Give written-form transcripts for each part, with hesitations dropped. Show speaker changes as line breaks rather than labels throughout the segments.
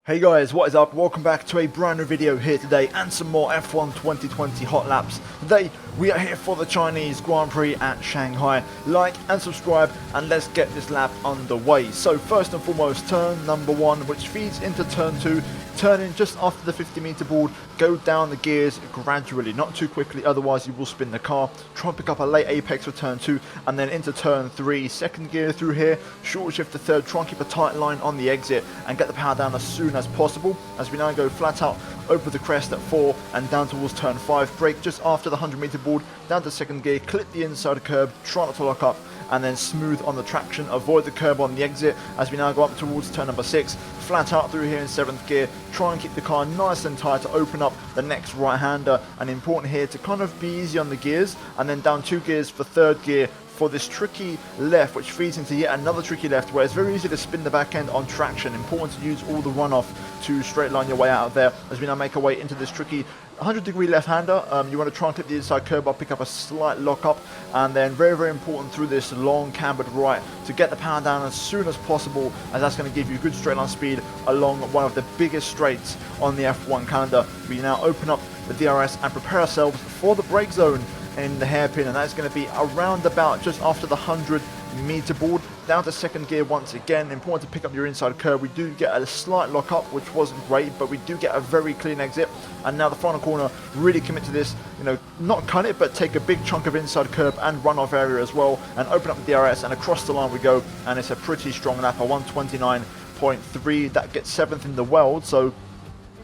Hey guys, what is up? Welcome back to a brand new video here today and some more F1 2020 hot laps. Today we are here for the Chinese Grand Prix at Shanghai. Like and subscribe and let's get this lap underway. So first and foremost, turn number 1, which feeds into turn 2. Turn in just after the 50-meter board, go down the gears gradually, not too quickly, otherwise you will spin the car. Try and pick up a late apex for turn 2 and then into turn 3, second gear through here, short shift to third, try and keep a tight line on the exit and get the power down as soon as possible. As we now go flat out over the crest at 4 and down towards turn 5, brake just after the 100-meter board, down to second gear, clip the inside curb, try not to lock up, and then smooth on the traction, avoid the curb on the exit as we now go up towards turn number 6, flat out through here in 7th gear, try and keep the car nice and tight to open up the next right-hander, and important here to kind of be easy on the gears, and then down 2 gears for 3rd gear for this tricky left, which feeds into yet another tricky left where it's very easy to spin the back end on traction. Important to use all the runoff to straight line your way out of there as we now make our way into this tricky 100-degree left-hander. You want to try and clip the inside curb up, pick up a slight lock-up, and then very important through this long cambered right to get the power down as soon as possible, as that's going to give you good straight line speed along one of the biggest straights on the F1 calendar. We now open up the DRS and prepare ourselves for the brake zone in the hairpin, and that's going to be around about just after the 100-meter board, down to second gear once again. Important to pick up your inside curb. We do get a slight lock up, which wasn't great, but we do get a very clean exit. And now the final corner, really commit to this, not cut it, but take a big chunk of inside curb and runoff area as well, and open up the DRS, and across the line we go, and it's a pretty strong lap, a 129.3. that gets 7th in the world, so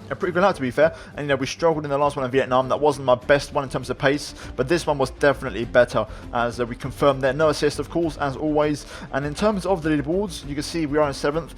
a pretty good lap to be fair. And we struggled in the last one in Vietnam. That wasn't my best one in terms of pace, but this one was definitely better, as we confirmed there. No assist, of course, as always. And in terms of the leaderboards, you can see we are in 7th.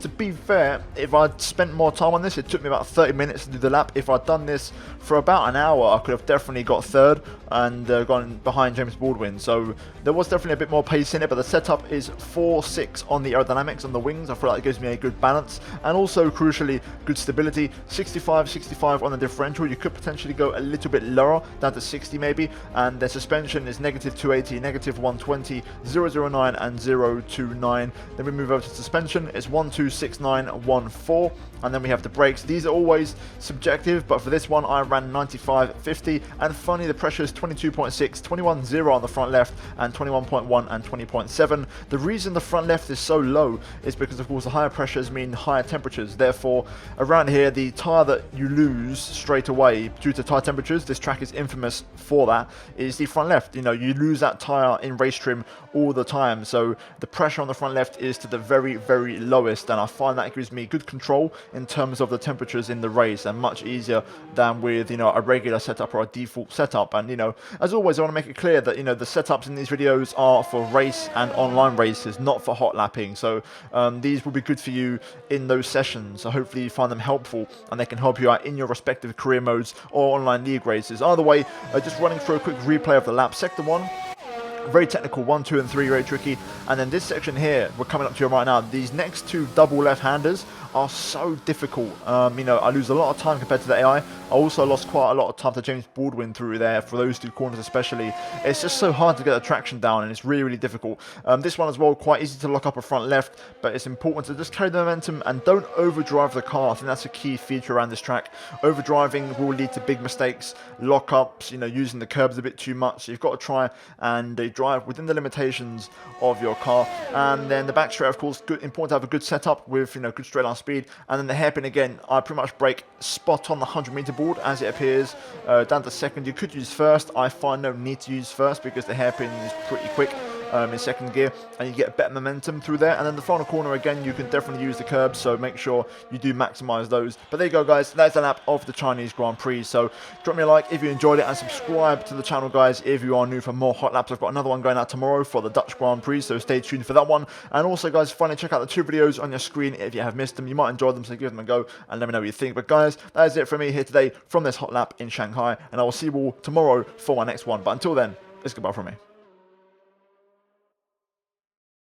To be fair, if I'd spent more time on this, it took me about 30 minutes to do the lap. If I'd done this for about an hour, I could have definitely got 3rd and gone behind James Baldwin. So there was definitely a bit more pace in it, but the setup is 4.6 on the aerodynamics on the wings. I feel like it gives me a good balance, and also crucially good stability. 65 on the differential. You could potentially go a little bit lower, down to 60 maybe, and the suspension is negative 280, negative 120, 009 and 029. Then we move over to suspension, it's 126914, and then we have the brakes. These are always subjective, but for this one I ran 95.50, and funny, the pressure is 22.6, 21.0 on the front left, and 21.1 and 20.7. The reason the front left is so low is because, of course, the higher pressures mean higher temperatures. Therefore, around here, the tyre that you lose straight away due to high temperatures, this track is infamous for that, is the front left. You lose that tyre in race trim all the time, so the pressure on the front left is to the very lowest, and I find that gives me good control in terms of the temperatures in the race, and much easier than with a regular setup or a default setup. And as always, I want to make it clear that the setups in these videos are for race and online races, not for hot lapping. So these will be good for you in those sessions, so hopefully you find them helpful and they can help you out in your respective career modes or online league races. Either way, just running through a quick replay of the lap. Sector 1, very technical, 1, 2 and 3, very tricky. And then this section here, we're coming up to right now, these next 2 double left-handers are so difficult. I lose a lot of time compared to the AI. I also lost quite a lot of time to James Baldwin through there for those 2 corners especially. It's just so hard to get the traction down, and it's really difficult. This one as well, quite easy to lock up a front left, but it's important to just carry the momentum and don't overdrive the car. I think that's a key feature around this track. Overdriving will lead to big mistakes, lock-ups, using the curbs a bit too much. So you've got to try and drive within the limitations of your car. And then the back straight, of course, important to have a good setup with good straight line speed. And then the hairpin again, I pretty much brake spot on the 100-meter board as it appears, down to second. You could use first. I find no need to use first because the hairpin is pretty quick in second gear, and you get better momentum through there. And then the final corner again, you can definitely use the curbs, so make sure you do maximize those. But there you go, guys, that's the lap of the Chinese Grand Prix. So drop me a like if you enjoyed it, and subscribe to the channel, guys, if you are new for more hot laps. I've got another one going out tomorrow for the Dutch Grand Prix, so stay tuned for that one. And also, guys, finally check out the 2 videos on your screen if you have missed them. You might enjoy them, so give them a go and let me know what you think. But guys, that is it for me here today from this hot lap in Shanghai, and I will see you all tomorrow for my next one. But until then, it's goodbye from me.